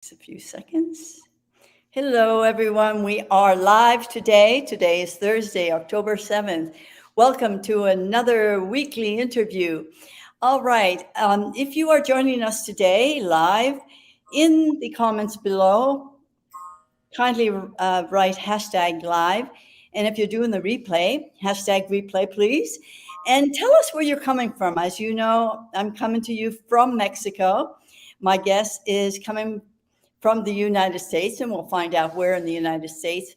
Takes a few seconds. Hello, everyone. We are live today. Today is Thursday, October 7th. Welcome to another weekly interview. All right. If you are joining us today live, in the comments below, kindly write hashtag live. And if you're doing the replay, hashtag replay, please. And tell us where you're coming from. As you know, I'm coming to you from Mexico. My guest is coming from the United States, and we'll find out where in the United States.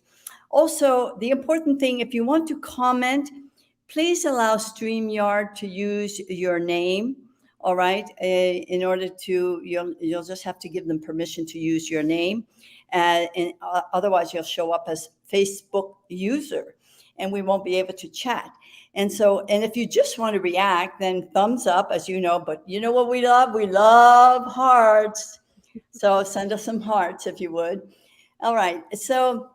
Also, the important thing, if you want to comment, please allow StreamYard to use your name. All right, in order to, you'll just have to give them permission to use your name, and otherwise you'll show up as Facebook user, and we won't be able to chat. And if you just want to react, then thumbs up, as you know. But you know what we love? We love hearts. So send us some hearts if you would. All right. So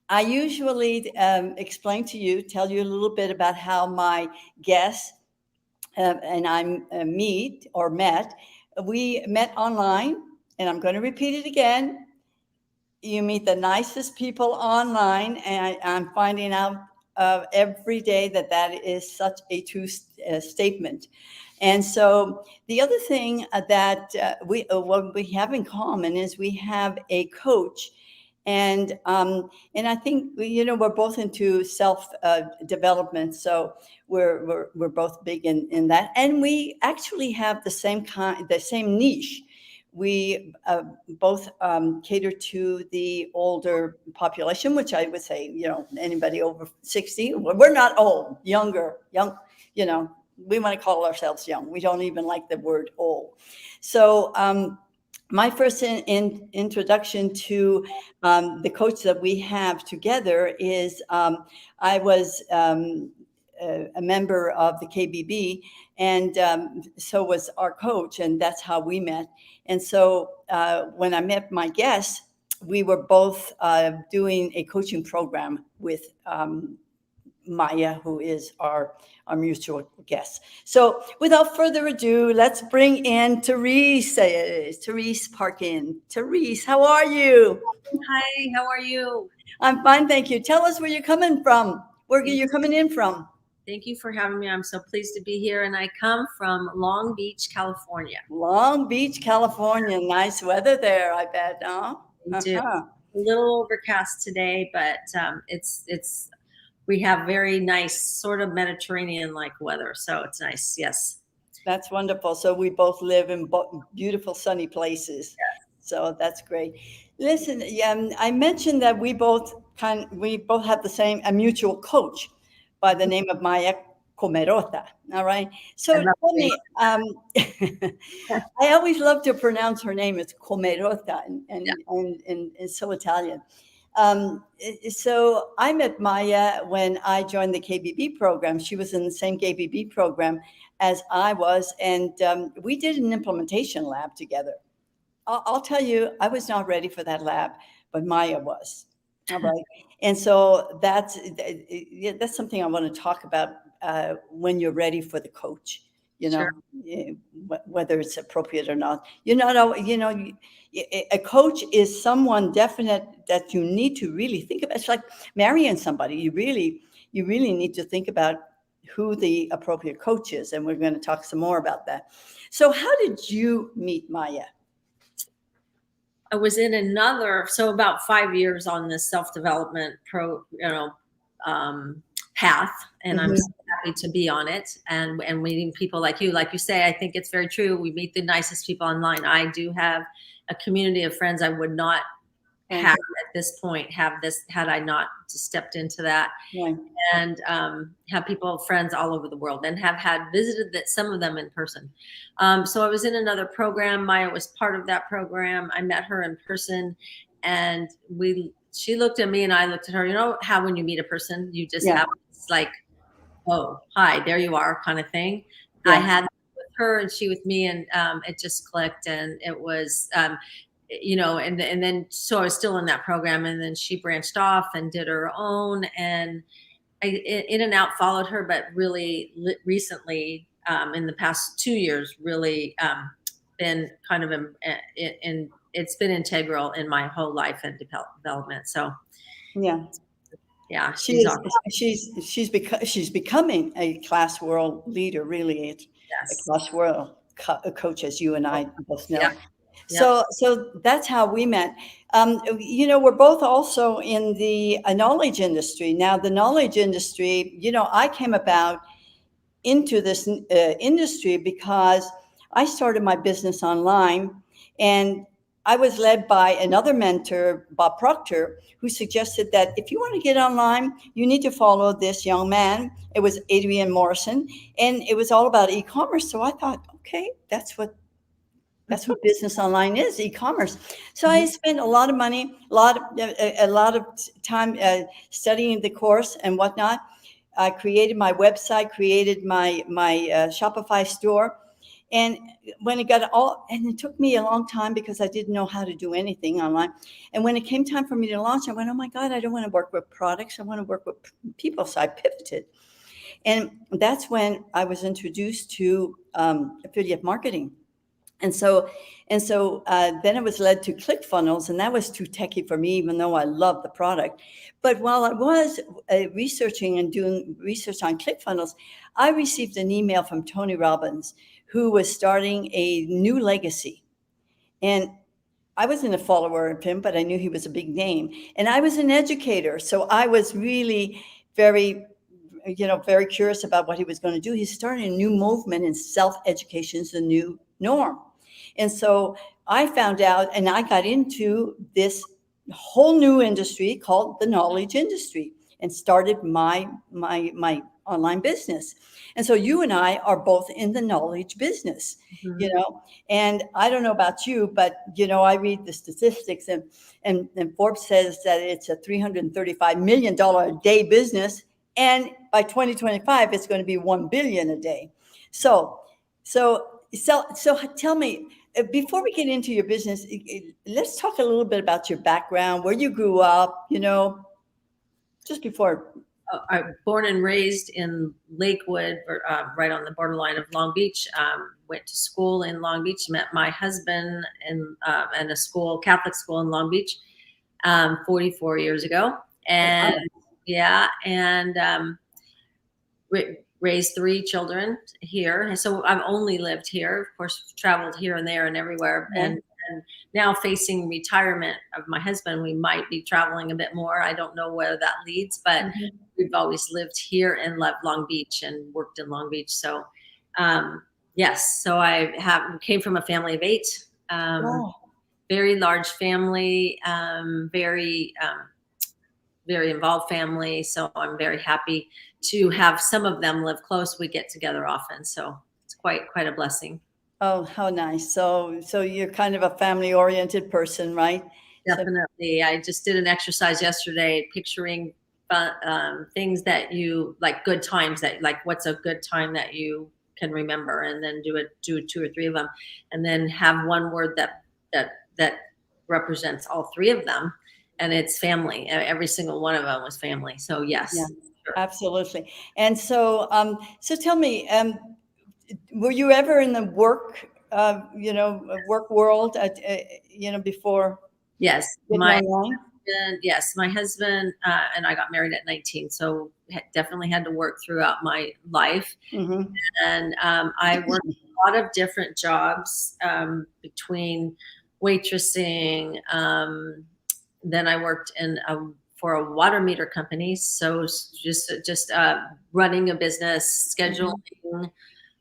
I usually explain to you, tell you a little bit about how my guests and I meet or met. We met online, and I'm going to repeat it again. You meet the nicest people online, and I'm finding out every day that that is such a true statement. And so the other thing that what we have in common is we have a coach, and I think we're both into self development, so we're both big in that, and we actually have the same niche. We both cater to the older population, which I would say, anybody over 60. We're not old, young, we want to call ourselves young. We don't even like the word old. So my first introduction to the coach that we have together is I was a member of the KBB, and so was our coach, and that's how we met. And so when I met my guests, we were both doing a coaching program with Maya, who is our mutual guest. So without further ado, let's bring in Terese Parkin. Therese, how are you? Hi, how are you? I'm fine, thank you. Tell us where you're coming from. Where you're coming in from? Thank you for having me. I'm so pleased to be here. And I come from Long Beach, California. Long Beach, California. Nice weather there, I bet, huh? We do. Uh-huh. A little overcast today, but we have very nice sort of Mediterranean-like weather. So it's nice. Yes. That's wonderful. So we both live in beautiful sunny places. So that's great. Listen, I mentioned that we both have the same a mutual coach by the name of Maya Comerota. All right. So I love tell it. me, I always love to pronounce her name. It's Comerota, and it's so Italian. So I met Maya when I joined the KBB program. She was in the same KBB program as I was, and we did an implementation lab together. I'll tell you, I was not ready for that lab, but Maya was. All right, and so that's something I want to talk about when you're ready for the coach. Sure. Whether it's appropriate or not. You're not, a coach is someone definite that you need to really think about. It's like marrying somebody. You really need to think about who the appropriate coach is, and we're going to talk some more about that. So, how did you meet Maya? I was in about 5 years on this self-development path, and I'm so happy to be on it and meeting people like you. Like you say, I think it's very true. We meet the nicest people online. I do have a community of friends I would not have at this point had I not stepped into that. Right. And have friends all over the world, and have visited some of them in person. So I was in another program. Maya was part of that program. I met her in person, and she looked at me and I looked at her. You know how when you meet a person, you just have this like, oh, hi, there you are kind of thing. Yeah. I had with her and she with me, and it just clicked, and it was and then so I was still in that program, and then she branched off and did her own, and I in and out followed her, but really recently, in the past 2 years, really been kind of it's been integral in my whole life and development. So Yeah. yeah, She she's is. awesome. She's becoming a class world leader. Really, it's a Yes. class world coach, as you and I both Yeah. know. Yep. So that's how we met. We're both also in the knowledge industry. Now, the knowledge industry, I came about into this industry because I started my business online, and I was led by another mentor, Bob Proctor, who suggested that if you want to get online, you need to follow this young man. It was Adrian Morrison, and it was all about e-commerce. So I thought, okay, that's what business online is, e-commerce. So I spent a lot of money, a lot of time studying the course and whatnot. I created my website, created my Shopify store, and when it got all, and it took me a long time because I didn't know how to do anything online. And when it came time for me to launch, I went, oh my God, I don't want to work with products. I want to work with people. So I pivoted, and that's when I was introduced to affiliate marketing. And so then I was led to ClickFunnels, and that was too techy for me, even though I love the product. But while I was researching and doing research on ClickFunnels, I received an email from Tony Robbins, who was starting a new legacy. And I wasn't a follower of him, but I knew he was a big name. And I was an educator, so I was really very curious about what he was going to do. He's starting a new movement, and self-education is the new norm. And so I found out, and I got into this whole new industry called the knowledge industry, and started my online business. And so you and I are both in the knowledge business, and I don't know about you, but I read the statistics, and Forbes says that it's a $335 million a day business, and by 2025 it's going to be 1 billion a day. So tell me, before we get into your business, let's talk a little bit about your background, where you grew up, just before. I'm born and raised in Lakewood, right on the borderline of Long Beach. Went to school in Long Beach. Met my husband in a school, Catholic school in Long Beach, 44 years ago. And yeah, and raised 3 children here. And so I've only lived here, of course, traveled here and there and everywhere. Yeah. And now facing retirement of my husband, we might be traveling a bit more. I don't know where that leads, but we've always lived here and loved Long Beach and worked in Long Beach. So yes, so I came from a family of 8, Wow. very large family, very involved family. So I'm very happy to have some of them live close. We get together often. So it's quite a blessing. Oh, how nice. So you're kind of a family-oriented person, right? Definitely. I just did an exercise yesterday, picturing things that you like, good times that like, what's a good time that you can remember, and then do 2 or 3 of them, and then have one word that represents all 3 of them. And it's family. Every single one of them was family. So yes, Yeah, sure. absolutely. And so tell me, were you ever in the work world, before Yes, getting my online? husband and I got married at 19, so definitely had to work throughout my life. Mm-hmm. And I worked a lot of different jobs, between waitressing. Then I worked for a water meter company, so just running a business, scheduling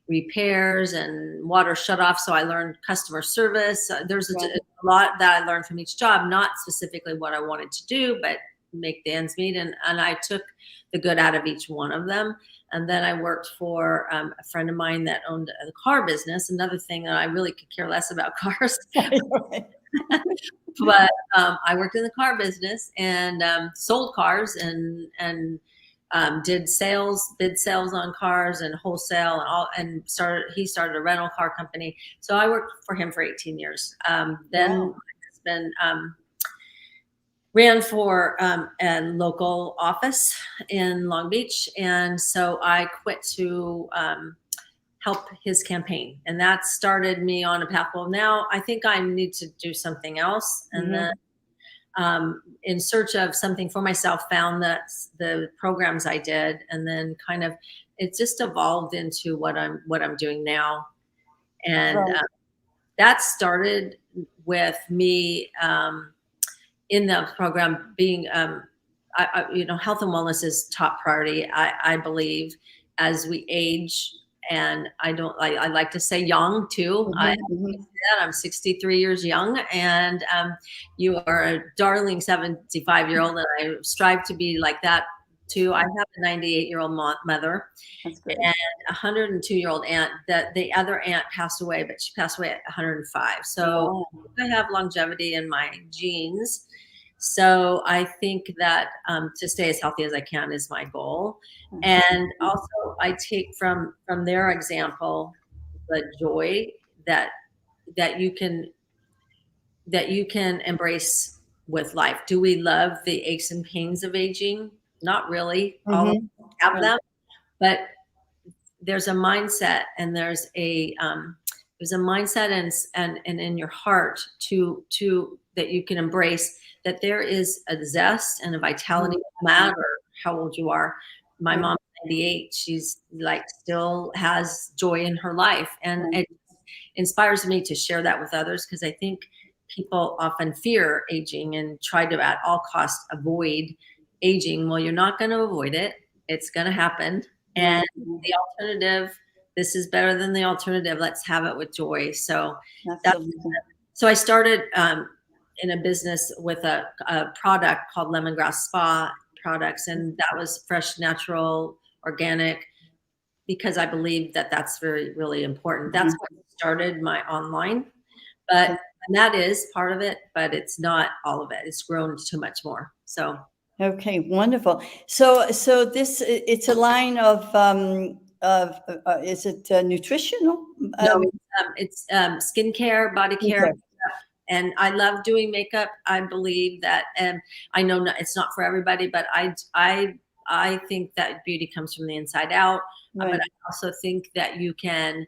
repairs and water shutoff. So I learned customer service. There's a lot that I learned from each job, not specifically what I wanted to do, but make the ends meet. And I took the good out of each one of them. And then I worked for a friend of mine that owned a car business. Another thing that I really could care less about cars. But I worked in the car business and sold cars and did bid sales on cars and wholesale and all, and he started a rental car company. So I worked for him for 18 years. Then my husband ran for a local office in Long Beach, and so I quit to help his campaign. And that started me on a path. Well, now I think I need to do something else. And then in search of something for myself, found that the programs I did, and then kind of it just evolved into what I'm doing now. And that started with me in the program being, health and wellness is top priority. I believe as we age, and I like to say young too. I'm 63 years young, and you are a darling 75-year-old, and I strive to be like that too. I have a 98-year-old mother and a 102-year-old aunt. That the other aunt passed away, but she passed away at 105. So I have longevity in my genes. So I think that to stay as healthy as I can is my goal. And also I take from their example the joy that you can embrace with life. Do we love the aches and pains of aging? Not really. All of us have them, but there's a mindset, and there's a mindset and in your heart to that you can embrace, that there is a zest and a vitality, no matter how old you are. My mom's 98. She's like still has joy in her life, and it inspires me to share that with others, because I think people often fear aging and try to at all costs avoid aging. Well, you're not going to avoid it. It's going to happen. And the alternative, this is better than the alternative. Let's have it with joy. So so I started in a business with a product called Lemongrass Spa products. And that was fresh, natural, organic, because I believe that that's really important. That's what started my online, and that is part of it, but it's not all of it. It's grown too much more. So. Okay, wonderful. So this, it's a line of is it nutritional? No, it's skincare, body care. And I love doing makeup. I believe that, and I know it's not for everybody, but I think that beauty comes from the inside out. But I also think that you can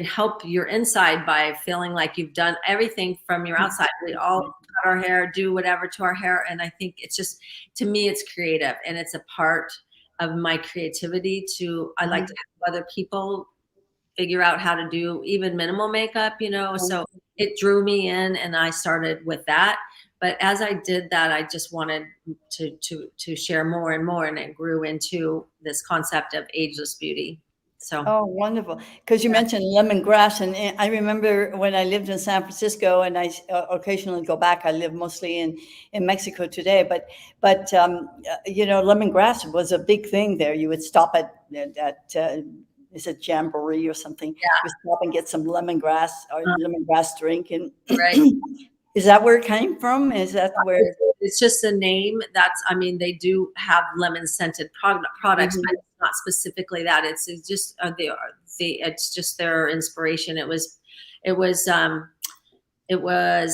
help your inside by feeling like you've done everything from your outside. We all cut our hair, do whatever to our hair. And I think it's just, to me, it's creative, and it's a part of my creativity I like to have other people figure out how to do even minimal makeup, so it drew me in, and I started with that. But as I did that, I just wanted to share more and more, and it grew into this concept of Ageless Beauty. So. Oh, wonderful. Because you mentioned lemongrass, and I remember when I lived in San Francisco, and I occasionally go back. I live mostly in Mexico today, but lemongrass was a big thing there. You would stop at is it Jamboree or something? Yeah. You stop and get some lemongrass or lemongrass drink, and right. Is that where it came from? Is that where? It's just a name. They do have lemon scented products, but it's not specifically that. It's just it's just their inspiration. It was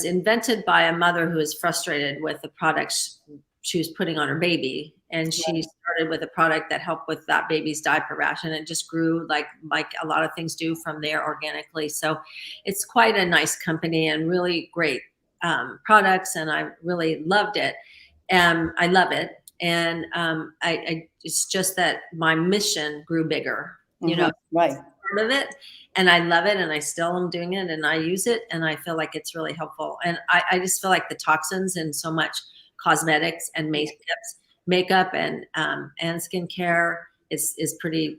invented by a mother who was frustrated with the products she was putting on her baby, and she started with a product that helped with that baby's diaper rash, and it just grew like a lot of things do from there organically. So it's quite a nice company and really great products, and I really loved it. I love it, and it's just that my mission grew bigger, right. Part of it, and I love it, and I still am doing it, and I use it, and I feel like it's really helpful. And I just feel like the toxins in so much cosmetics and makeup and skincare is pretty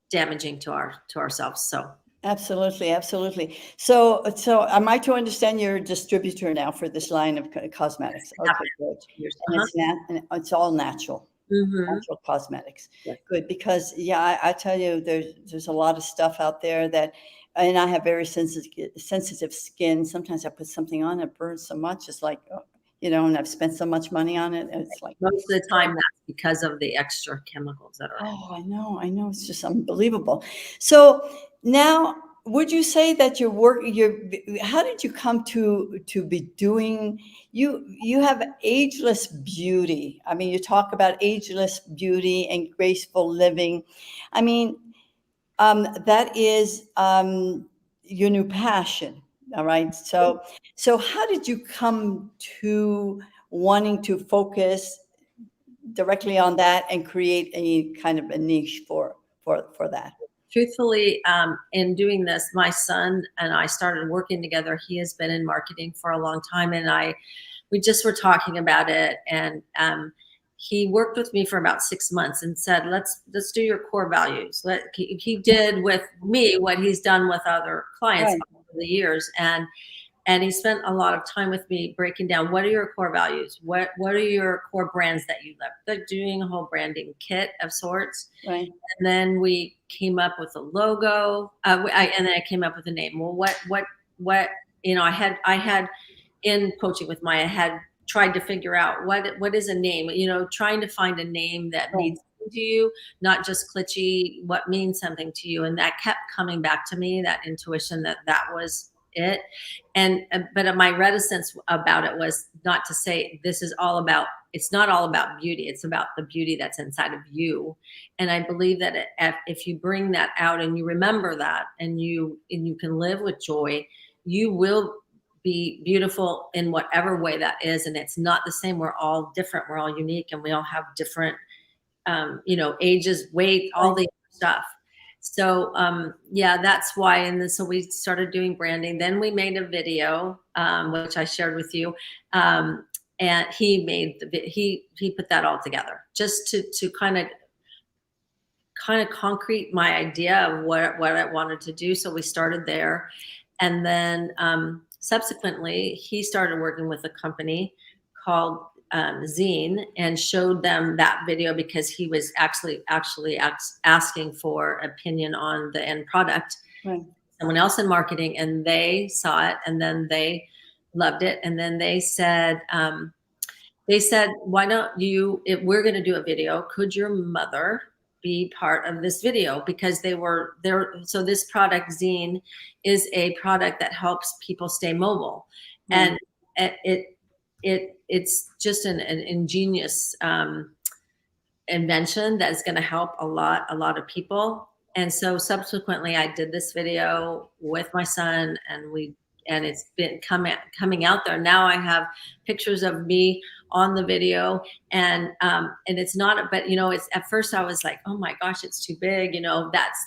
damaging to ourselves. So. Absolutely. So am I to understand you're a distributor now for this line of cosmetics? Okay, good. And it's all natural, natural cosmetics. Yeah. Good, because I tell you, there's a lot of stuff out there that, and I have very sensitive skin. Sometimes I put something on, it burns so much. It's like, and I've spent so much money on it. It's like most of the time that's because of the extra chemicals that are. Oh, I know. It's just unbelievable. So now would you say that your work, how did you come to be doing, you have Ageless Beauty. I mean, you talk about ageless beauty and graceful living. I mean, that is your new passion. All right. So how did you come to wanting to focus directly on that and create a kind of a niche for that? Truthfully, in doing this, my son and I started working together. He has been in marketing for a long time, and we just were talking about it. And he worked with me for about 6 months and said, "Let's do your core values." He did with me what he's done with other clients Right. over the years, and he spent a lot of time with me breaking down what are your core values, what are your core brands that you love. They're doing a whole branding kit of sorts. Right. And then we came up with a logo, and then I came up with a name. Well, what I had in coaching with Maya, had tried to figure out what is a name. Trying to find a name that Right. means something to you, not just glitchy. What means something to you, and that kept coming back to me. That intuition that was it. And but my reticence about it was not to say this is all about. It's not all about beauty. It's about the beauty that's inside of you. And I believe that if you bring that out and you remember that, and you can live with joy, you will be beautiful in whatever way that is. And it's not the same. We're all different. We're all unique, and we all have different, ages, weight, all the stuff. So yeah, that's why. And then so we started doing branding. Then we made a video, which I shared with you. And he put that all together just to kind of concrete my idea of what I wanted to do. So we started there. And then subsequently, he started working with a company called Zine, and showed them that video because he was actually asking for opinion on the end product. Right. Someone else in marketing, and they saw it, and then they loved it, and then they said, why don't you, if we're going to do a video, could your mother be part of this video? Because they were there. So this product, Zine, is a product that helps people stay mobile. Right. And it's just an ingenious invention that is going to help a lot of people. And so subsequently, I did this video with my son, and it's been coming out there. Now I have pictures of me on the video, and it's not, but it's, at first I was like, oh my gosh, it's too big.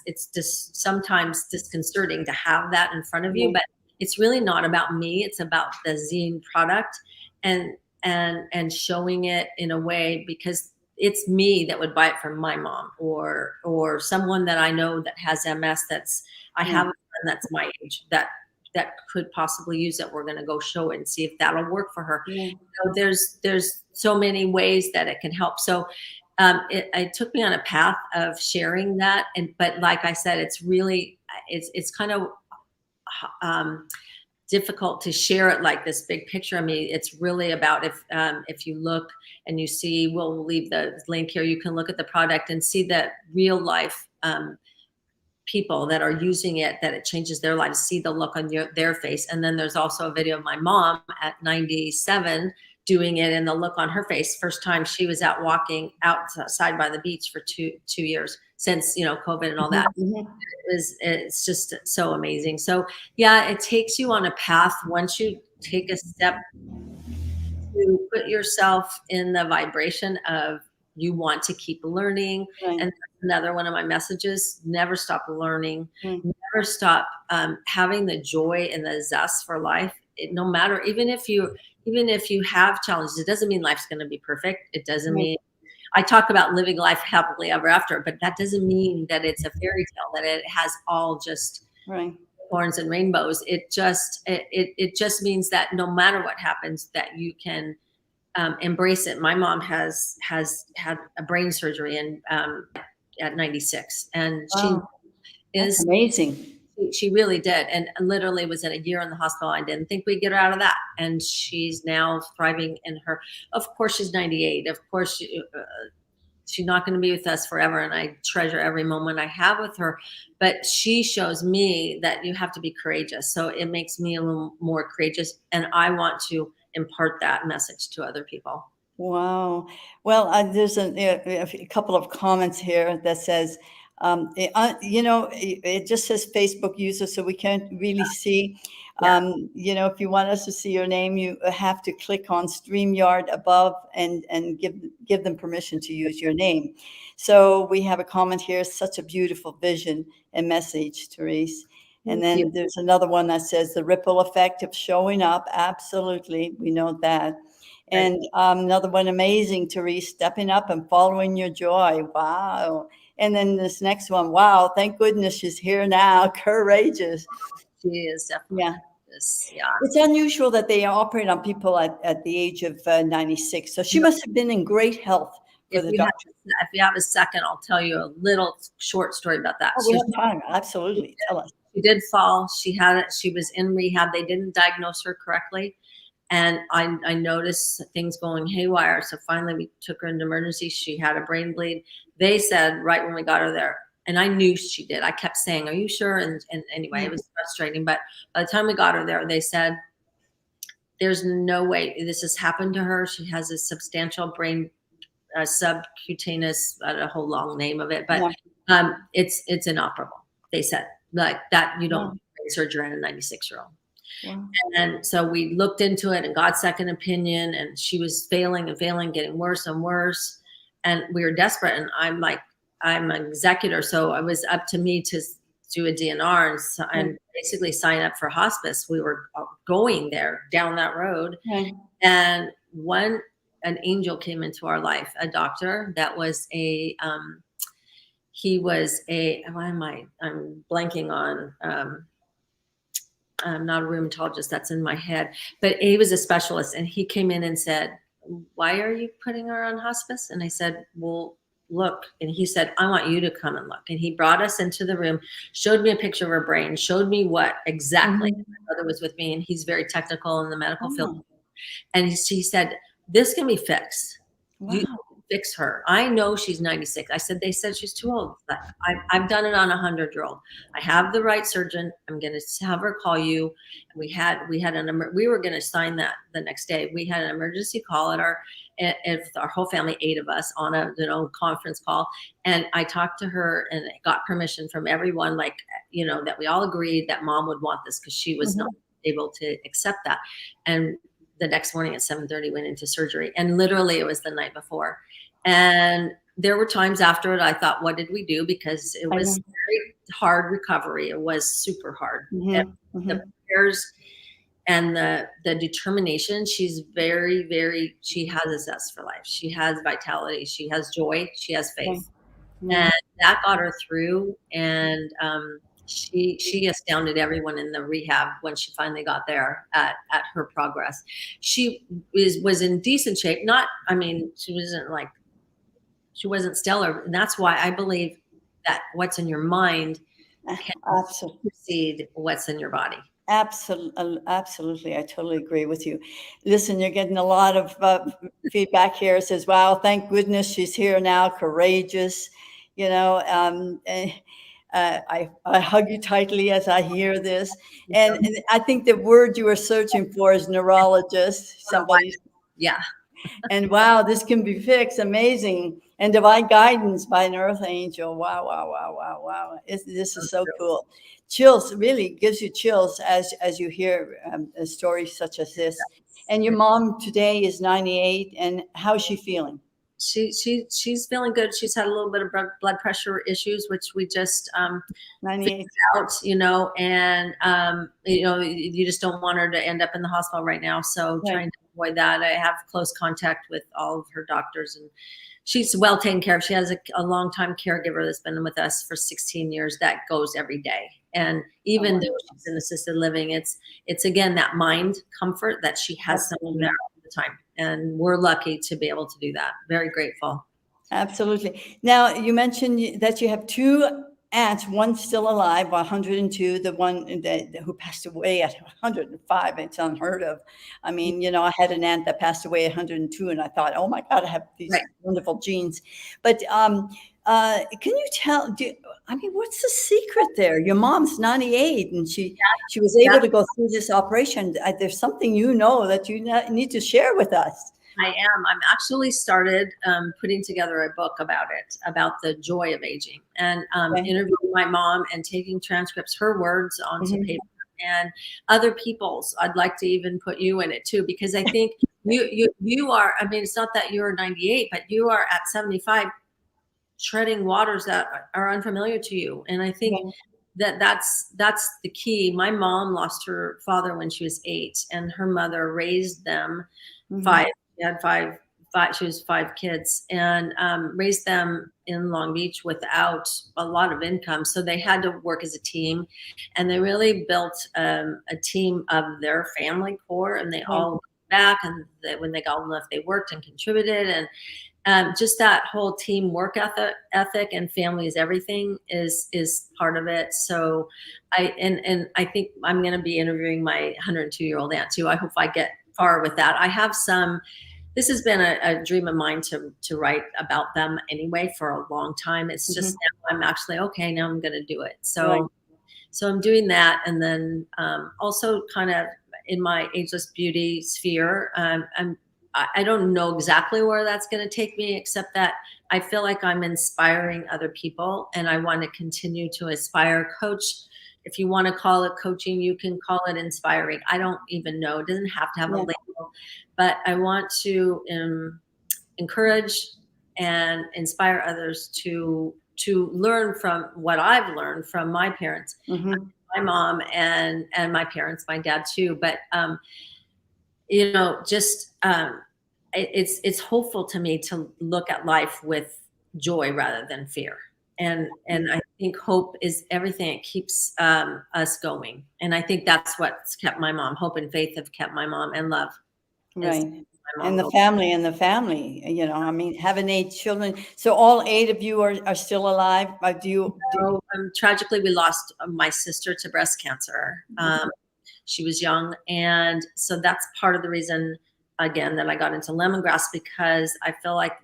It's just sometimes disconcerting to have that in front of you, but it's really not about me. It's about the Zine product, and showing it in a way, because it's me that would buy it from my mom, or someone that I know that has MS. I have a friend that's my age that could possibly use it. We're going to go show it and see if that'll work for her. Yeah. So there's so many ways that it can help. So it took me on a path of sharing that. But like I said, it's really, it's kind of difficult to share it like this big picture. I mean, it's really about, if you look and you see, we'll leave the link here. You can look at the product and see that real life people that are using it, that it changes their lives, see the look on their face. And then there's also a video of my mom at 97 doing it, and the look on her face. First time she was out walking outside by the beach for two years since, COVID and all that. Mhm. It's just so amazing. So yeah, it takes you on a path. Once you take a step to put yourself in the vibration of, you want to keep learning. Right. And that's another one of my messages: never stop learning, Right. never stop having the joy and the zest for life. No matter, even if you have challenges, it doesn't mean life's going to be perfect. It doesn't mean, I talk about living life happily ever after, but that doesn't mean that it's a fairy tale, that it has all just Right. thorns and rainbows. It just means that no matter what happens, that you can embrace it. My mom has had a brain surgery at 96, and Wow. That's amazing. she really did, and literally was in a year in the hospital. I didn't think we'd get her out of that, and she's now thriving in her. Of course, she's 98. Of course, she's not going to be with us forever, and I treasure every moment I have with her. But she shows me that you have to be courageous. So it makes me a little more courageous, and I want to impart that message to other people. Wow. Well, there's a couple of comments here that says, it just says Facebook user, so we can't really see. Yeah. If you want us to see your name, you have to click on StreamYard above and give them permission to use your name. So we have a comment here, such a beautiful vision and message, Therese. And Thank you. then there's another one that says the ripple effect of showing up. Absolutely. We know that. Right. And another one, amazing, Terese, stepping up and following your joy. Wow. And then this next one, wow, thank goodness she's here now. Courageous. She is definitely Yeah. courageous. Yeah. It's unusual that they operate on people at the age of 96. So she must have been in great health for If the you have, doctor. if you have a second, I'll tell you a little short story about that. Oh, we have time. Absolutely. Tell us. She did fall. She had it. She was in rehab. They didn't diagnose her correctly. And I noticed things going haywire. So finally we took her into emergency. She had a brain bleed. They said right when we got her there, and I knew she did. I kept saying, are you sure? And anyway, it was frustrating. But by the time we got her there, they said, there's no way this has happened to her. She has a substantial brain subcutaneous, a whole long name of it, but it's inoperable. They said like that, you don't surgery on a 96-year-old. Wow. And so we looked into it and got second opinion, and she was failing and failing, getting worse and worse. And we were desperate. And I'm an executor. So it was up to me to do a DNR and basically sign up for hospice. We were going there down that road. And an angel came into our life, a doctor that was I'm blanking on, I'm not a rheumatologist, that's in my head, but he was a specialist, and he came in and said, why are you putting her on hospice? And I said, well, look. And he said, I want you to come and look. And he brought us into the room, showed me a picture of her brain, showed me what exactly. My brother was with me, and he's very technical in the medical field. And he said, this can be fixed. Wow. You can fix her. I know she's 96. I said, they said she's too old. But I've done it on a 100-year-old. I have the right surgeon. I'm going to have her call you. And we were going to sign that the next day. We had an emergency call at our whole family, 8 of us, on a conference call. And I talked to her and got permission from everyone, that we all agreed that mom would want this, because she was not able to accept that. And the next morning at 7:30 went into surgery, and literally it was the night before. And there were times after it I thought, what did we do? Because it was very hard recovery. It was super hard. The prayers and the determination. She's very, very, she has a zest for life. She has vitality. She has joy. She has faith. And that got her through. And she astounded everyone in the rehab when she finally got there at her progress. She was in decent shape. She wasn't stellar. And that's why I believe that what's in your mind can supersede what's in your body. Absolutely. I totally agree with you. Listen, you're getting a lot of feedback here. It says, wow, thank goodness she's here now. Courageous. I hug you tightly as I hear this. And I think the word you were searching for is neurologist. Somebody. Yeah. And wow, this can be fixed. Amazing. And divine guidance by an earth angel. Wow, wow, wow, wow, wow. This is so cool. Chills, really gives you chills as you hear a story such as this. And your mom today is 98. And how's she feeling? She's feeling good. She's had a little bit of blood pressure issues, which we just figured out, and you just don't want her to end up in the hospital right now. So trying to avoid that. I have close contact with all of her doctors, and she's well taken care of. She has a long-time caregiver that's been with us for 16 years that goes every day. And even though she's in assisted living, it's again that mind comfort that she has someone there all the time. And we're lucky to be able to do that. Very grateful. Absolutely. Now, you mentioned that you have 2 aunts, one still alive, 102, the one who passed away at 105. It's unheard of. I mean, I had an aunt that passed away at 102, and I thought, oh my God, I have these Right. wonderful genes. But can you tell, what's the secret there? Your mom's 98, and she was able to go through this operation. There's something that you need to share with us. I am. I'm actually started putting together a book about it, about the joy of aging, and interviewing my mom and taking transcripts, her words onto paper, and other people's. I'd like to even put you in it too, because I think you are. I mean, it's not that you're 98, but you are at 75, treading waters that are unfamiliar to you, and I think. That's the key. My mom lost her father when she was 8, and her mother raised them 5. She had five. She was 5 kids, and raised them in Long Beach without a lot of income. So they had to work as a team, and they really built a team of their family core. And they all went back, and when they got enough, they worked and contributed, and just that whole teamwork ethic and family is everything is part of it. So I think I'm going to be interviewing my 102-year-old aunt too. I hope I get far with that. I have this has been a dream of mine to write about them anyway for a long time. It's just now I'm actually, okay, now I'm going to do it. So I'm doing that. And then also kind of in my Ageless Beauty sphere, I don't know exactly where that's going to take me, except that I feel like I'm inspiring other people, and I want to continue to inspire, coach. If you want to call it coaching, you can call it inspiring. I don't even know. It doesn't have to have a label, but I want to encourage and inspire others to learn from what I've learned from my parents, my mom and my parents, my dad too. But just it's hopeful to me to look at life with joy rather than fear. And I think hope is everything. It keeps us going. And I think that's what's kept my mom. Hope and faith have kept my mom, and love. Right. And the family, having 8 children. So all 8 of you are still alive? Tragically, we lost my sister to breast cancer. She was young. And so that's part of the reason, again, that I got into lemongrass, because I feel like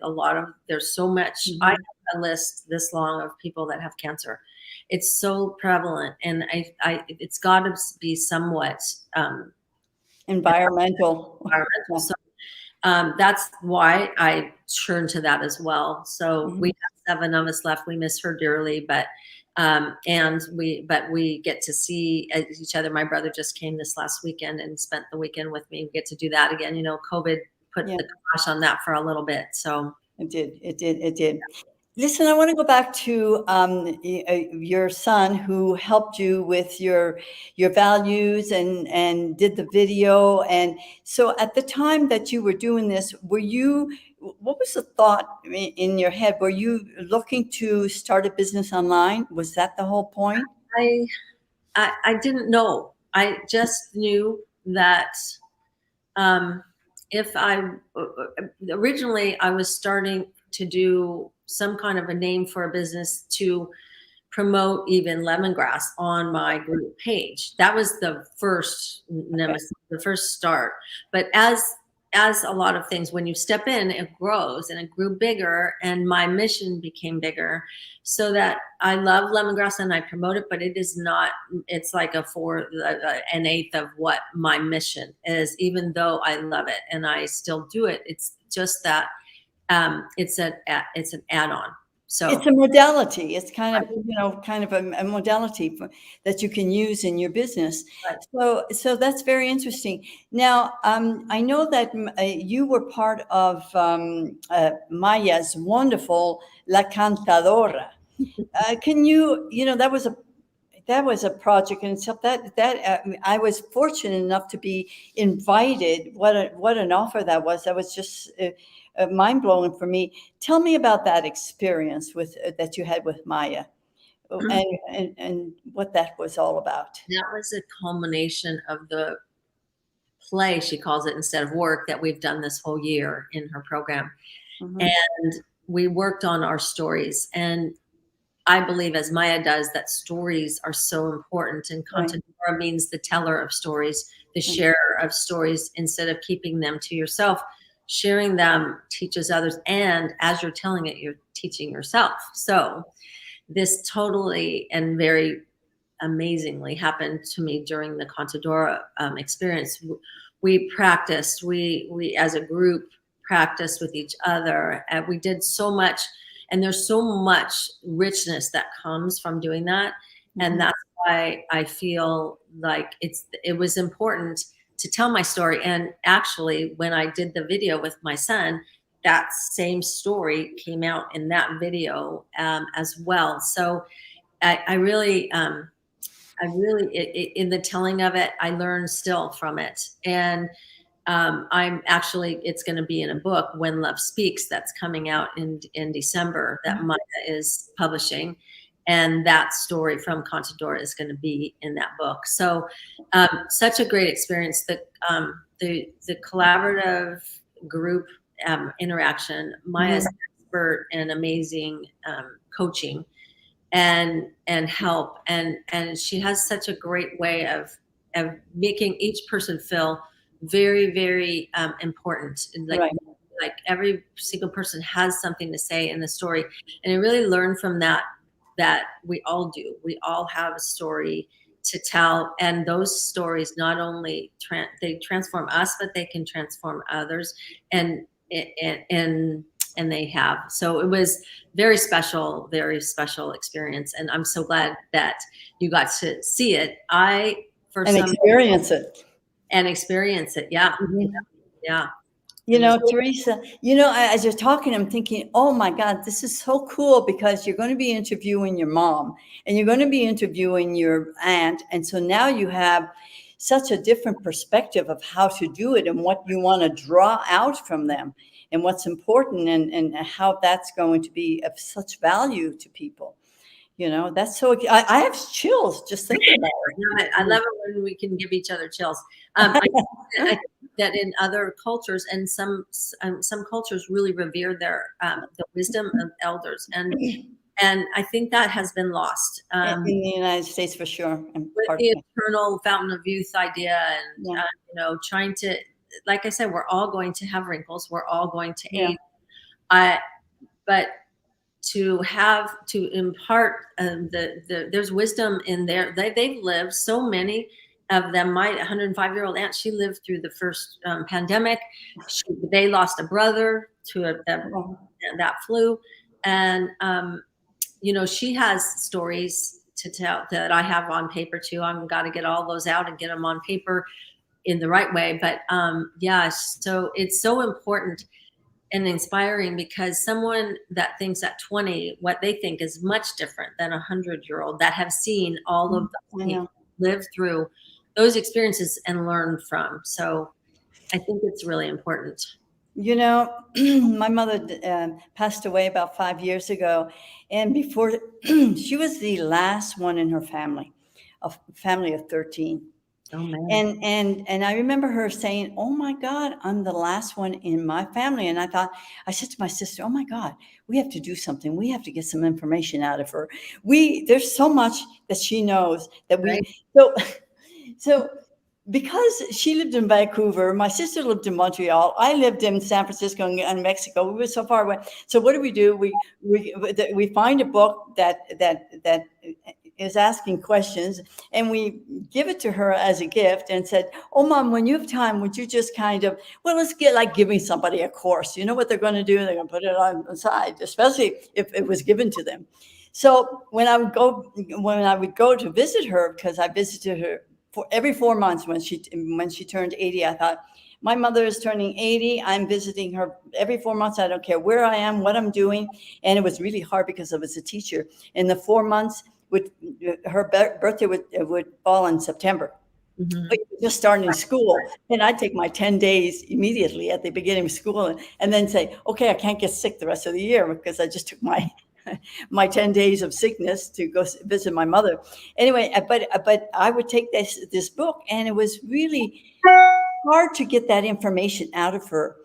there's so much. I have a list this long of people that have cancer. It's so prevalent, and it's got to be somewhat environmental. So that's why I turned to that as well. So we have 7 of us left. We miss her dearly, but we get to see each other. My brother just came this last weekend and spent the weekend with me. We get to do that again. COVID put the kibosh on that for a little bit. So it did. Listen, I want to go back to your son, who helped you with your values and did the video. And so at the time that you were doing this, what was the thought in your head? Were you looking to start a business online? Was that the whole point? I didn't know. I just knew that originally I was starting to do some kind of a name for a business to promote even lemongrass on my group page. That was the first nemesis, the first start. But as a lot of things, when you step in, it grows, and it grew bigger, and my mission became bigger. So that I love lemongrass and I promote it, but it is not, it's like an eighth of what my mission is, even though I love it and I still do it. It's just that it's an add-on. So it's a modality. It's kind of a modality that you can use in your business. Right. So that's very interesting. Now, I know that you were part of Maya's wonderful La Cantadora. Can you, that was a project in itself that I was fortunate enough to be invited. What an offer that was. That was just mind blowing for me. Tell me about that experience that you had with Maya, and what that was all about. That was a culmination of the play, she calls it, instead of work, that we've done this whole year in her program. And we worked on our stories, and I believe, as Maya does, that stories are so important, and Right. contadora means the teller of stories, the Right. sharer of stories. Instead of keeping them to yourself, sharing them teaches others, and as you're telling it, you're teaching yourself. So this totally and very amazingly happened to me during the contadora experience. We practiced, we as a group practiced with each other, and we did so much, and there's so much richness that comes from doing that. And Mhm. that's why I feel like it was important to tell my story. And actually, when I did the video with my son, that same story came out in that video as well. So I really in the telling of it, I learned still from it. And I'm actually, it's going to be in a book, When Love Speaks, that's coming out in December, that Maya is publishing. And that story from Contadora is going to be in that book. So such a great experience. The collaborative group interaction, Maya's expert and amazing coaching and help, and she has such a great way of making each person feel very, very important, and Right. like every single person has something to say in the story. And I really learned from that we all do, we all have a story to tell, and those stories not only they transform us, but they can transform others, and and and they have. So it was very special experience. And I'm so glad that you got to see it. For And some, experience it. and experience it. Yeah. Mhm. Yeah. You It was, know, Teresa, as you're talking, I'm thinking, oh my God, this is so cool because you're going to be interviewing your mom and you're going to be interviewing your aunt. And so now you have such a different perspective of how to do it and what you want to draw out from them and what's important and how that's going to be of such value to people. That's so, I have chills just thinking about I love it when we can give each other chills. I think that in other cultures, and some cultures really revere the wisdom of elders, it. and I think that has been lost. In the United States, for sure. And With part the eternal fountain of youth idea, and yeah, trying to, like I said, we're all going to have wrinkles, we're all going to yeah, age. I But to impart there's wisdom in there. They've lived, so many of them. My 105-year-old aunt, she lived through the first pandemic. They lost a brother to well, that flu, and she has stories to tell that I have on paper too. I'm got to get all those out and get them on paper in the right way. But yeah, so it's so important and inspiring, because someone that thinks at 20 what they think is much different than 100-year-old that have seen all of I those know. people live through those experiences and learn from. So I think it's really important. My mother passed away about 5 years ago, and before she was the last one in her family, a family of 13. Oh man. And I remember her saying, "Oh my God, I'm the last one in my family." And I said to my sister, "Oh my God, we have to do something. We have to get some information out of her. There's so much that she knows that Right. so so because she lived in Vancouver, my sister lived in Montreal, I lived in San Francisco and Mexico. We were so far away. So what do? We find a book that is asking questions, and we give it to her as a gift and said, "Oh, Mom, when you have time, would you just kind of, well, let's get like giving somebody a course. You know what they're going to do? They're going to put it on the side, especially if it was given to them." So when I would go to visit her, because I visited her for every 4 months when she turned 80, I thought, my mother is turning 80. I'm visiting her every 4 months. I don't care where I am, what I'm doing. And it was really hard because I was a teacher. In the 4 months, her birthday would fall in September. Mm-hmm. But just starting school, and I'd take my 10 days immediately at the beginning of school and then say, okay, I can't get sick the rest of the year because I just took my 10 days of sickness to go visit my mother. Anyway, but I would take this book, and it was really hard to get that information out of her.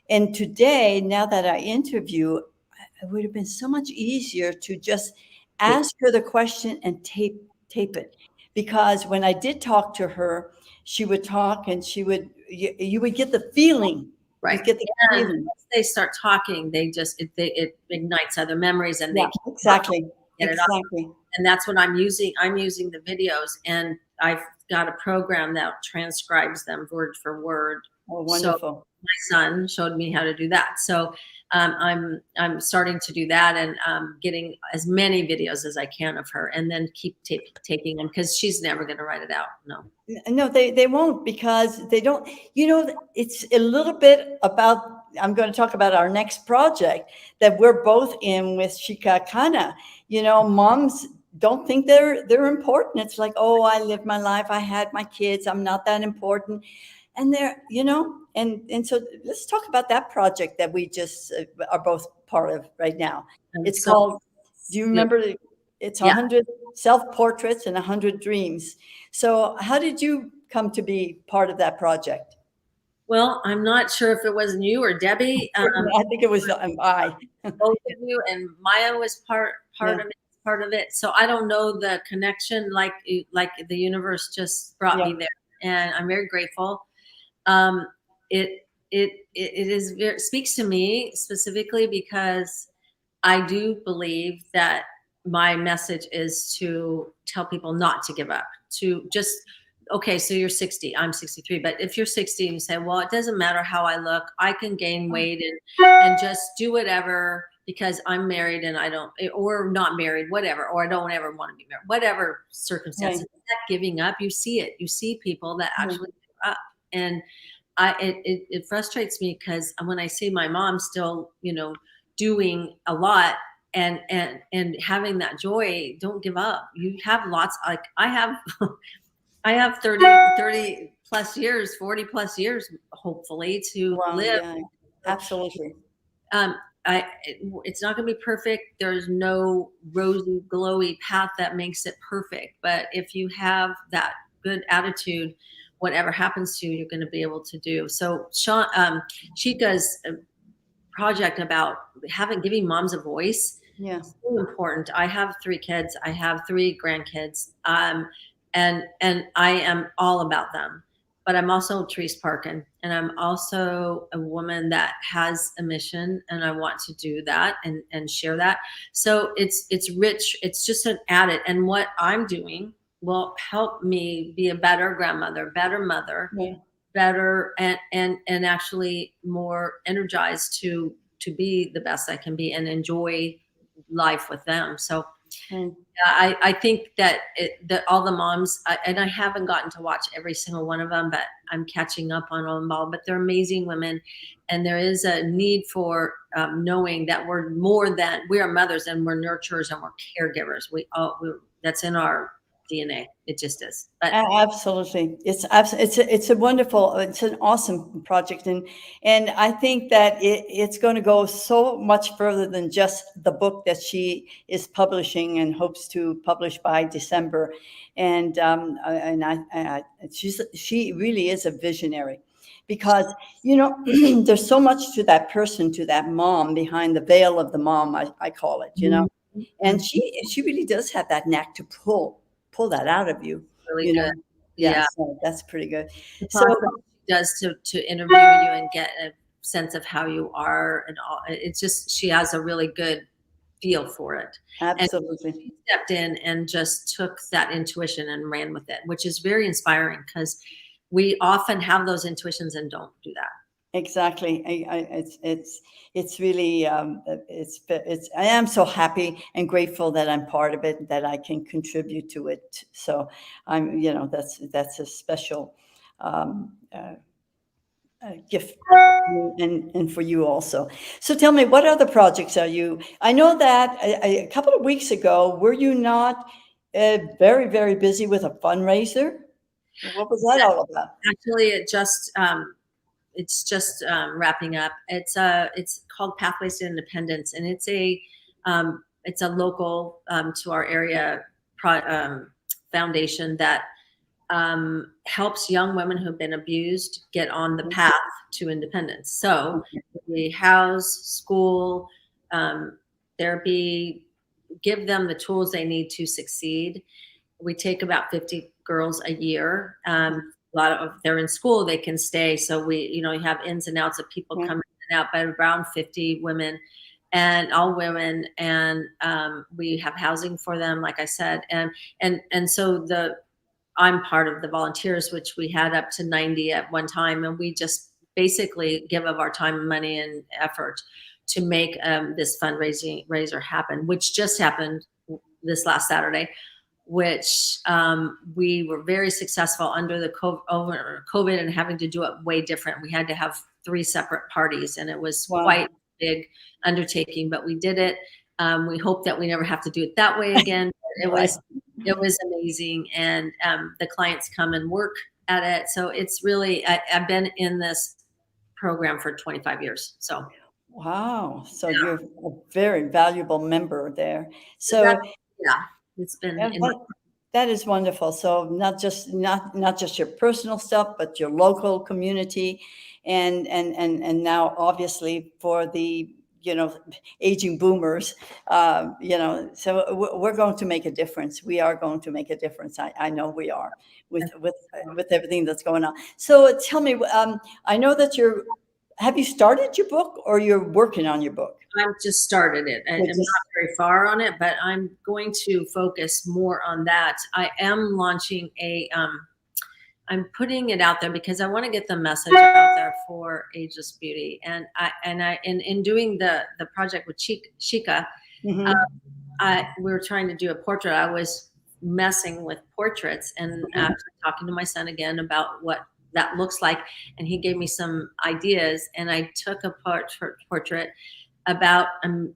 And today, now that I interview, it would have been so much easier to just ask her the question and tape it. Because when I did talk to her, she would talk and you would get the feeling. Right. You'd get the And feeling. once they start talking, it ignites other memories, and Yeah, they exactly. get it off. Exactly. And that's what I'm using. I'm using the videos, and I've got a program that transcribes them word for word. Oh, So wonderful. my son showed me how to do that. So I'm starting to do that, and getting as many videos as I can of her, and then keep taking them, because she's never going to write it out. No. No, they won't, because they don't, it's a little bit about, I'm going to talk about our next project that we're both in with Shikakana. Moms don't think they're important. It's like, oh, I lived my life. I had my kids. I'm not that important. And and so let's talk about that project that we just are both part of right now. It's So, called, do you remember? It's yeah. 100 self-portraits and 100 dreams. So how did you come to be part of that project? Well, I'm not sure if it was you or Debbie. I think it was I. Both of you, and Maya was Yeah. part of it. So I don't know the connection, like the universe just brought Yeah. me there, and I'm very grateful. Um, it speaks to me specifically because I do believe that my message is to tell people not to give up, to just, okay, so you're 60, I'm 63, but if you're 60 and you say, well, it doesn't matter how I look, I can gain weight and just do whatever, because I'm married and I don't, or not married, whatever, or I don't ever want to be married, whatever circumstances. Right. That giving up, you see it, you see people that Yeah. actually give up. And it frustrates me, because when I see my mom still, doing a lot, and having that joy, don't give up. You have lots, like I have I have 30 plus years, 40 plus years, hopefully, to Wow. live. Yeah. Absolutely. um it's not going to be perfect. There's no rosy glowy path that makes it perfect, but if you have that good attitude, whatever happens to you, you're going to be able to do. So Sean, she does a project about giving moms a voice. Yeah. So important. I have 3 kids. I have 3 grandkids. And I am all about them. But I'm also Terese Parkin, and I'm also a woman that has a mission, and I want to do that and share that. So it's rich. It's just an added, and what I'm doing will help me be a better grandmother, better mother, Yeah. better, and actually more energized to be the best I can be and enjoy life with them. So Mm. I think that that all the moms, and I haven't gotten to watch every single one of them, but I'm catching up on them all. But they're amazing women, and there is a need for knowing that we are mothers, and we're nurturers, and we're caregivers. That's in our DNA. It just is. But Absolutely, it's a wonderful, it's an awesome project, and I think that it's going to go so much further than just the book that she is publishing and hopes to publish by December, and she really is a visionary, because there's so much to that person, to that mom, behind the veil of the mom, I call it, and she really does have that knack to pull that out of you. really you good. know yeah, Yeah. so that's pretty good. The So process she does to interview you and get a sense of how you are and all. It's just, she has a really good feel for it. And absolutely. she stepped in and just took that intuition and ran with it, which is very inspiring, because we often have those intuitions and don't do that. Exactly. It's really I am so happy and grateful that I'm part of it, that I can contribute to it. So that's a special um, gift for me and for you also. So tell me, what other projects are you? I know that a couple of weeks ago, were you not very, very busy with a fundraiser? What was that all about? Actually, it's just wrapping up. It's called Pathways to Independence, and it's a local to our area foundation that helps young women who've been abused get on the path to independence. So we house, school, therapy, give them the tools they need to succeed. We take about 50 girls a year. A lot of they're in school, they can stay. So we, you have ins and outs of people Yeah. coming in and out, but around 50 women, and all women. And we have housing for them, like I said. And so I'm part of the volunteers, which we had up to 90 at one time. And we just basically give of our time and money and effort to make this fundraiser happen, which just happened this last Saturday, which we were very successful under the COVID and having to do it way different. We had to have 3 separate parties, and it was quite a big undertaking, but we did it. We hope that we never have to do it that way again. It was amazing, and the clients come and work at it. So it's really, I've been in this program for 25 years. So wow, so you're a very valuable member there. So it's been that is wonderful. So not just your personal stuff, but your local community, and now obviously for the aging boomers, so we're going to make a difference. We are going to make a difference. I know we are with everything that's going on. So tell me, I know that have you started your book, or you're working on your book? I've just started it. I'm not very far on it, but I'm going to focus more on that. I am launching I'm putting it out there because I want to get the message out there for Ageless Beauty. And in doing the project with Chica, we were trying to do a portrait. I was messing with portraits, and after talking to my son again about what that looks like, and he gave me some ideas, and I took a portrait about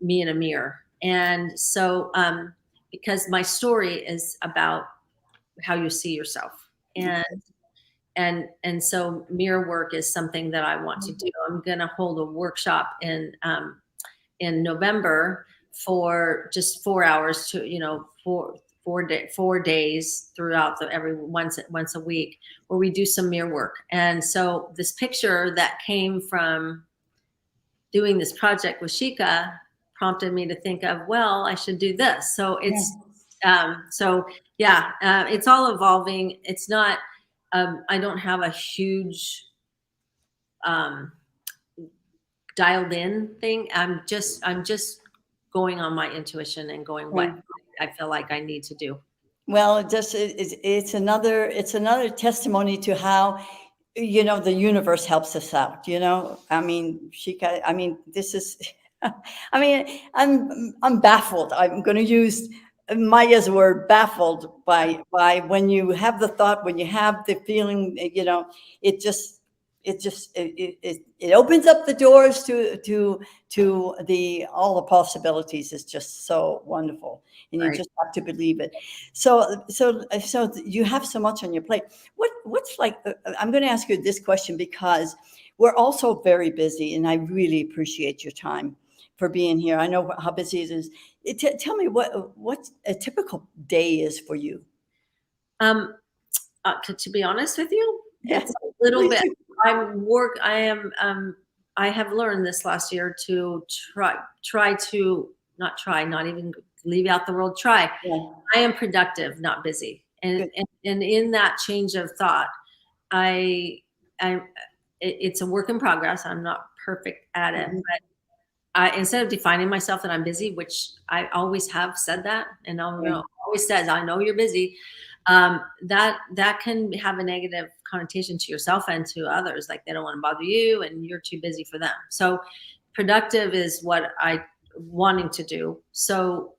me in a mirror. And so because my story is about how you see yourself, and so mirror work is something that I want to do. I'm going to hold a workshop in November for just 4 hours to 4 days throughout once a week, where we do some mirror work. And so this picture that came from doing this project with Chica prompted me to think of, well, I should do this. So it's it's all evolving. It's not I don't have a huge dialed in thing. I'm just going on my intuition and going what I feel like I need to do. Well, it's another testimony to how the universe helps us out. I mean, this is I mean, I'm baffled. I'm going to use Maya's word, baffled, by when you have the thought, when you have the feeling, it opens up the doors to all the possibilities. Is just so wonderful, and you just have to believe it. So you have so much on your plate. What's like? I'm going to ask you this question because we're also very busy, and I really appreciate your time for being here. I know how busy it is. Tell me what a typical day is for you. To be honest with you, it's a little bit. I have learned this last year to not even leave out the word try. Yeah. I am productive, not busy. And in that change of thought, it's a work in progress. I'm not perfect at it, but instead of defining myself that I'm busy, which I always have said that, and always says, I know you're busy. That can have a negative connotation to yourself and to others. Like they don't want to bother you and you're too busy for them. So productive is what I wanting to do. So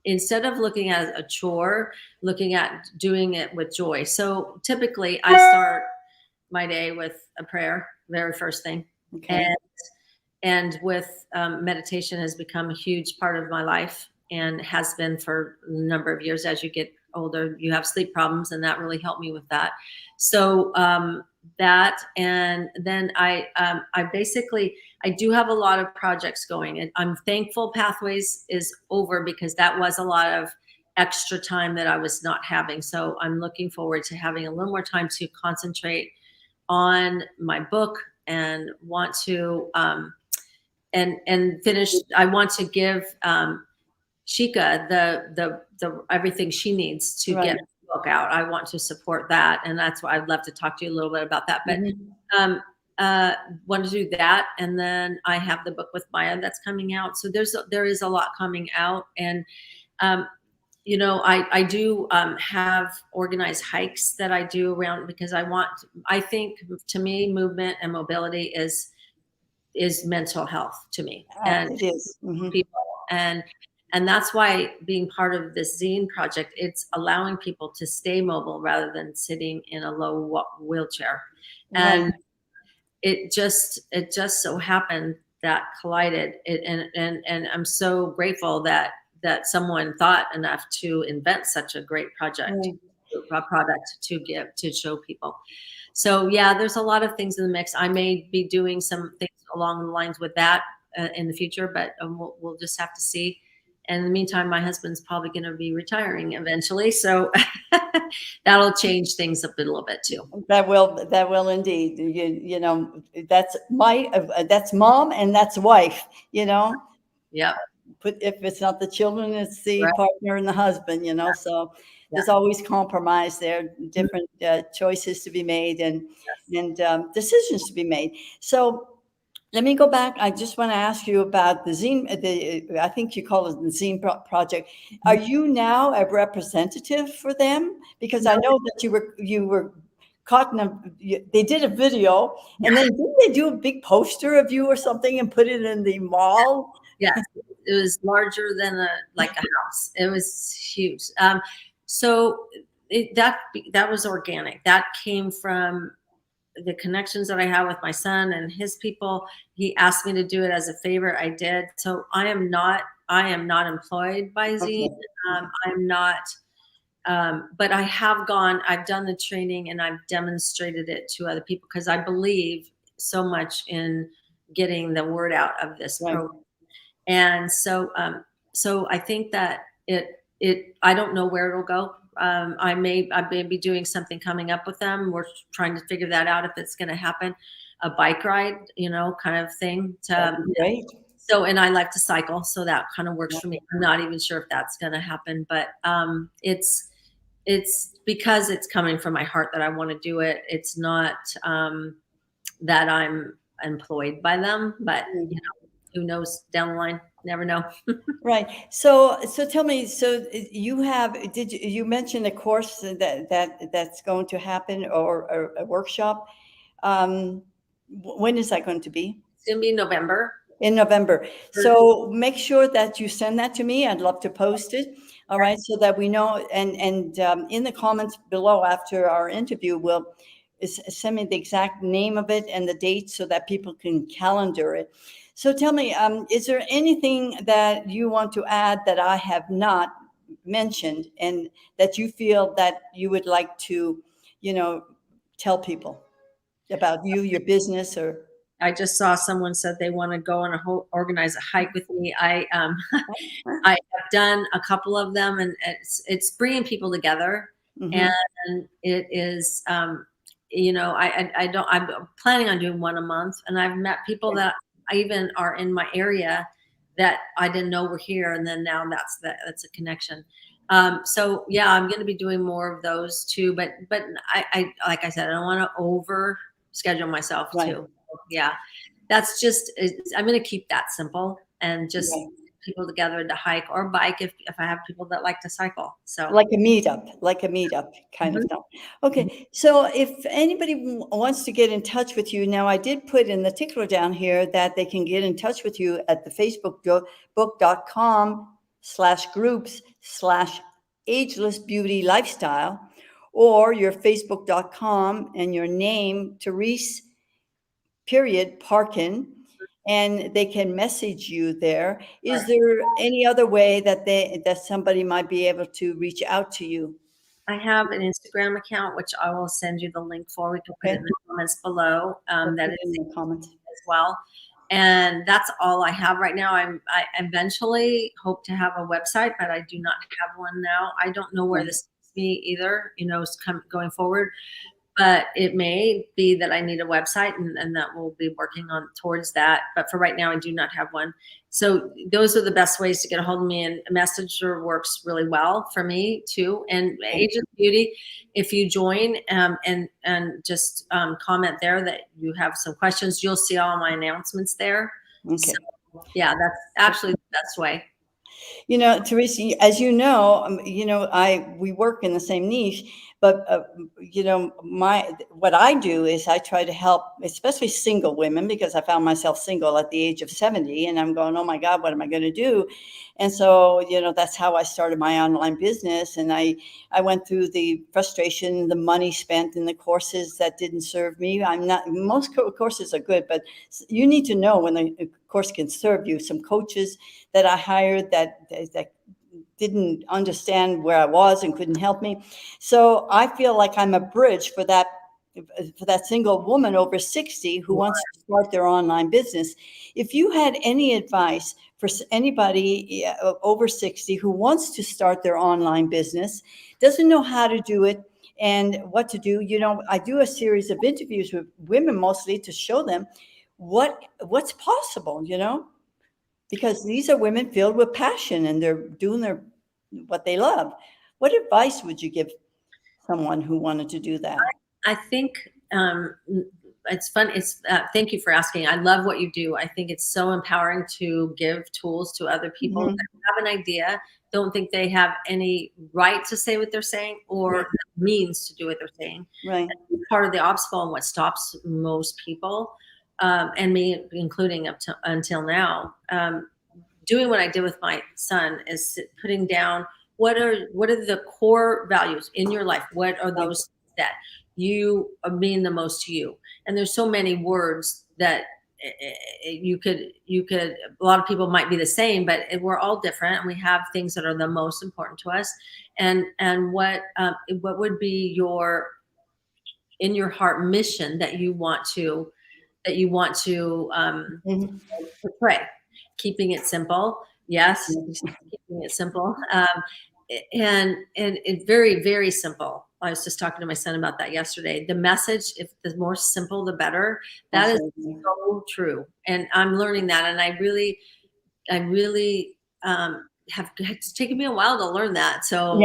instead of looking at a chore, looking at doing it with joy. So typically I start my day with a prayer, very first thing. Okay. And with meditation has become a huge part of my life and has been for a number of years. As you get older, you have sleep problems, and that really helped me with that. So that, and then I do have a lot of projects going, and I'm thankful Pathways is over because that was a lot of extra time that I was not having. So I'm looking forward to having a little more time to concentrate on my book and want to and finish. I want to give Shika the everything she needs to Right. get the book out. I want to support that, and that's why I'd love to talk to you a little bit about that. But um, want to do that, and then I have the book with Maya that's coming out. So there is a lot coming out, and um, you know, I do have organized hikes that I do around because I think to me, movement and mobility is mental health to me and It is. people. And that's why being part of this zine project, it's allowing people to stay mobile rather than sitting in a low wheelchair. Right. And it just so happened that collided it, and I'm so grateful that someone thought enough to invent such a great project, Right. a product to give to show people. So yeah, there's a lot of things in the mix. I may be doing some things along the lines with that in the future, but we'll just have to see. And in the meantime, my husband's probably going to be retiring eventually, so that'll change things up a little bit too. That will indeed. You know, that's that's mom and that's wife, you know. Yep. But if it's not the children, it's the Right. partner and the husband, you know. So Yeah. there's always compromise there, different choices to be made and decisions to be made. So let me go back. I just want to ask you about the zine. I think you call it the zine project. Are you now a representative for them? Because I No. know that you were caught in they did a video, and then didn't they do a big poster of you or something and put it in the mall? Yes, it was larger than like a house. It was huge. So that was organic. That came from the connections that I have with my son and his people. He asked me to do it as a favor. I did. So I am not employed by Zine. Okay. I'm not, but I've done the training and I've demonstrated it to other people because I believe so much in getting the word out of this Right. program. And so I think that I don't know where it'll go. I may be doing something coming up with them. We're trying to figure that out if it's going to happen. A bike ride, you know, kind of thing. Great. So, and I like to cycle, so that kind of works for me. I'm not even sure if that's going to happen, but it's because it's coming from my heart that I want to do it. It's not that I'm employed by them, but you know, who knows down the line? Never know. Right. So tell me, so you mentioned a course that's going to happen or a workshop? When is that going to be? It's gonna be November. In November. So make sure that you send that to me. I'd love to post it. All right, so that we know. And in the comments below after our interview, send me the exact name of it and the date so that people can calendar it. So tell me, is there anything that you want to add that I have not mentioned and that you feel that you would like to, tell people about you, your business, or? I just saw someone said they want to go on organize a hike with me. I have done a couple of them, and it's bringing people together, Mhm. and it is, you know, I'm planning on doing one a month, and I've met people that I even are in my area that I didn't know were here, and then now that's a connection. So yeah, I'm going to be doing more of those too, but I like I said, I don't want to over schedule myself Right. too. Yeah, that's just, I'm going to keep that simple and just Right. people together to hike or bike if I have people that like to cycle. So Like a meetup kind of Mhm. thing. Okay, so if anybody wants to get in touch with you, now I did put in the tickler down here that they can get in touch with you at the facebook.com/groups/ageless beauty lifestyle, or your facebook.com and your name, Terese Parkin, and they can message you there. Is there any other way that somebody might be able to reach out to you? I have an Instagram account, which I will send you the link for. We can put it Okay, in the comments below. we'll That put it in is the comments. as well. And that's all I have right now. I eventually hope to have a website, but I do not have one now. I don't know where Right. this takes me either, you know, going forward. but it may be that I need a website, and that we'll be working on towards that. But for right now, I do not have one. So those are the best ways to get a hold of me, and Messenger works really well for me too. And Ageless Beauty, if you join and just comment there that you have some questions, you'll see all my announcements there. Okay. So, yeah, that's actually the best way. You know, Teresa, as you know, we work in the same niche, but what I do is I try to help, especially single women, because I found myself single at the age of 70, and I'm going, oh my God, what am I going to do? And so, that's how I started my online business. And I went through the frustration, the money spent in the courses that didn't serve me. Most courses are good, but you need to know when the course can serve you. Some coaches that I hired that didn't understand where I was and couldn't help me. So I feel like I'm a bridge for that single woman over 60 who wants to start their online business. If you had any advice for anybody over 60 who wants to start their online business, doesn't know how to do it and what to do, I do a series of interviews with women mostly to show them what's possible, because these are women filled with passion and they're doing what they love. What advice would you give someone who wanted to do that? I think it's fun. Thank you for asking. I love what you do. I think it's so empowering to give tools to other people that have an idea, don't think they have any right to say what they're saying or means to do what they're saying. Right. Part of the obstacle and what stops most people, and me including until now, doing what I did with my son is putting down what are the core values in your life. What are those that you mean the most to you? And there's so many words that you could a lot of people might be the same, but we're all different, and we have things that are the most important to us. And what would be your in your heart mission that you want to portray? Keeping it simple. Yes, keeping it simple. And it's very, very simple. I was just talking to my son about that yesterday. The message, if the more simple, the better. That is so true. And I'm learning that. And I really it's taken me a while to learn that. So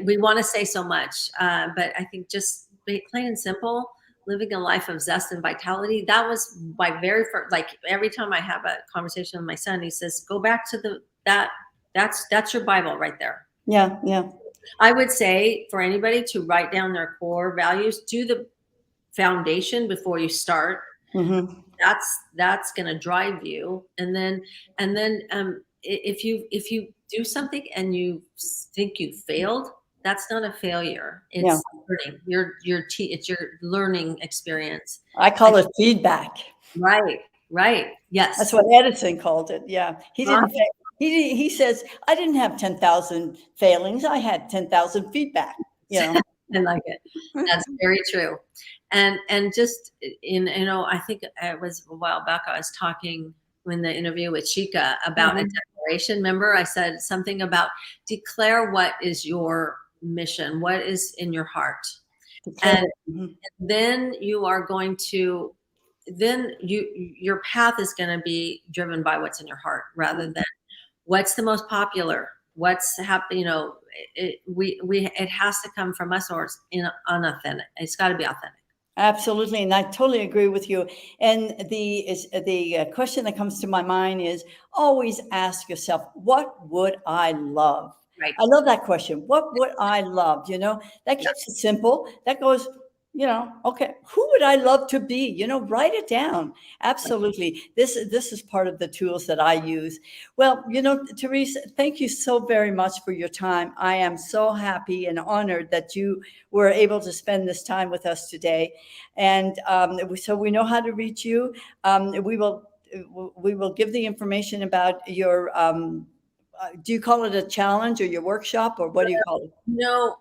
we want to say so much, but I think just plain and simple, living a life of zest and vitality. That was my very first, like every time I have a conversation with my son, he says, go back to that's your Bible right there. Yeah. Yeah. I would say for anybody to write down their core values, do the foundation before you start. That's going to drive you. And then if you do something and you think you failed, that's not a failure. It's learning. It's your learning experience. I call it feedback. Right. Yes. That's what Edison called it. Yeah. He didn't. He says, I didn't have 10,000 failings. I had 10,000 feedback. I like it. That's very true. And just I think it was a while back. I was talking in the interview with Chica about a declaration. Remember, I said something about declare what is your mission, what is in your heart, and then you are going to. Then your path is going to be driven by what's in your heart rather than what's the most popular, what's happening. It has to come from us, or it's unauthentic. It's got to be authentic. Absolutely, and I totally agree with you. And the question that comes to my mind is always ask yourself, what would I love? Right. I love that question. What would I love? That keeps it simple. That goes, okay, who would I love to be? Write it down. Absolutely. This is part of the tools that I use. Well, Therese, thank you so very much for your time. I am so happy and honored that you were able to spend this time with us today. And so we know how to reach you. We will give the information about your, do you call it a challenge or your workshop, or what do you call it? No,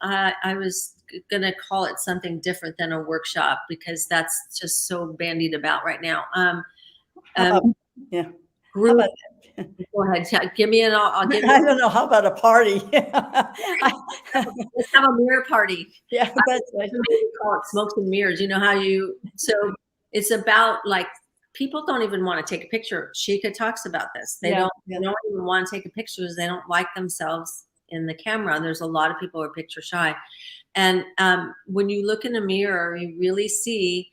I was going to call it something different than a workshop because that's just so bandied about right now. Yeah. How group. about Go ahead, give me an. I'll give you. I don't know. How about a party? Let's have a mirror party. Yeah, that's right. We call it smokes and mirrors. You know how you. So it's about like people don't even want to take a picture. Sheikah talks about this. They Yeah, don't. yeah, They don't even want to take a pictures. They don't like themselves in the camera. There's a lot of people who are picture shy, and when you look in a mirror, you really see.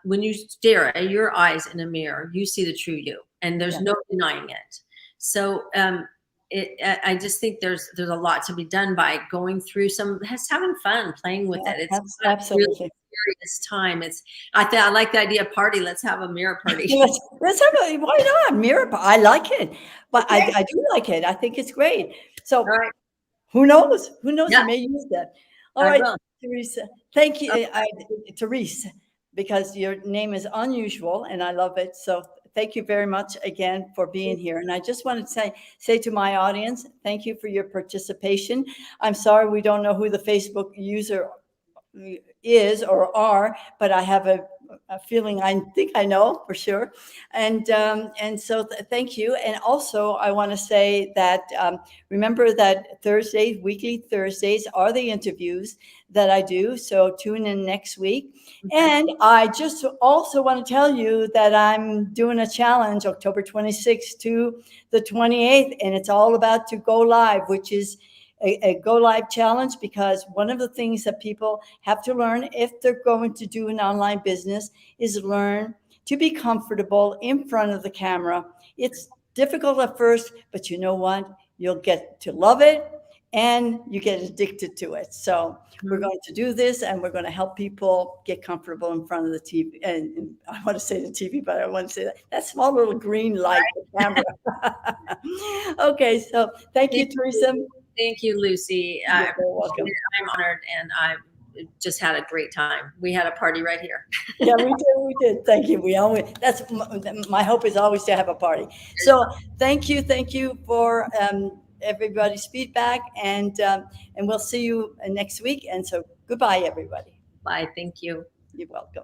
When you stare at your eyes in a mirror, you see the true you, and there's yeah. no denying it. So I just think there's a lot to be done by going through just having fun, playing with Yeah, it. It's not really absolutely. serious time. I like the idea of party. Let's have a mirror party. Let's have a, why not? Mirror. I like it, but Okay. I do like it. I think it's great. All So right. who knows? Who knows? Yeah, You may use that. All I right, will. Teresa. Thank you, Okay. Therese, because your name is unusual and I love it. So thank you very much again for being here. And I just want to say to my audience, thank you for your participation. I'm sorry we don't know who the Facebook user is or are, but I have a feeling I think I know for sure. And so thank you. And also I want to say that remember that weekly Thursdays are the interviews that I do. So tune in next week. And I just also want to tell you that I'm doing a challenge October 26th to the 28th, and it's all about to go live, which is a go live challenge, because one of the things that people have to learn if they're going to do an online business is learn to be comfortable in front of the camera. It's difficult at first, but you know what? You'll get to love it and you get addicted to it. So we're going to do this and we're going to help people get comfortable in front of the TV. And I want to say the TV, but I want to say that small little green light, the camera. Okay, so thank you, Teresa. Thank you, Lucy. You're very welcome. I'm honored, and I just had a great time. We had a party right here. Yeah, we did. We did. Thank you. We always, that's my hope is always to have a party. So thank you for everybody's feedback, and we'll see you next week. And so goodbye, everybody. Bye. Thank you. You're welcome.